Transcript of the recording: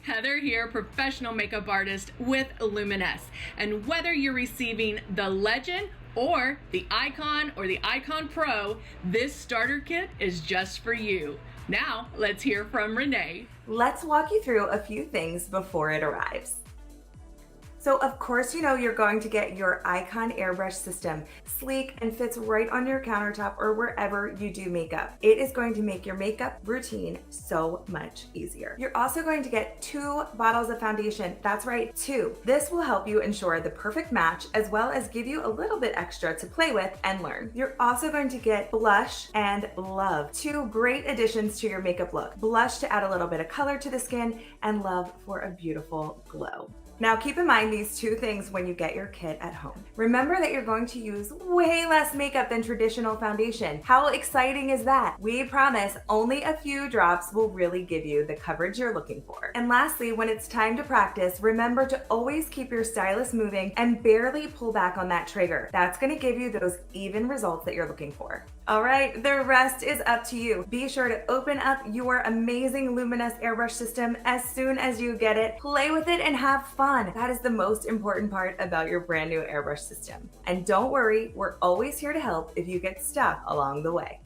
Heather here, professional makeup artist with LUMINESS. And whether you're receiving the Legend or the Icon or the Icon Pro, this starter kit is just for you. Now, let's hear from Renee. Let's walk you through a few things before it arrives. So of course, you know you're going to get your Icon airbrush system, sleek and fits right on your countertop or wherever you do makeup. It is going to make your makeup routine so much easier. You're also going to get 2 bottles of foundation. That's right, 2. This will help you ensure the perfect match as well as give you a little bit extra to play with and learn. You're also going to get blush and love, 2 great additions to your makeup look. Blush to add a little bit of color to the skin and love for a beautiful glow. Now keep in mind these 2 things when you get your kit at home. Remember that you're going to use way less makeup than traditional foundation. How exciting is that? We promise only a few drops will really give you the coverage you're looking for. And lastly, when it's time to practice, remember to always keep your stylus moving and barely pull back on that trigger. That's going to give you those even results that you're looking for. All right, the rest is up to you. Be sure to open up your amazing LUMINESS airbrush system as soon as you get it. Play with it and have fun. That is the most important part about your brand new airbrush system. And don't worry, we're always here to help if you get stuck along the way.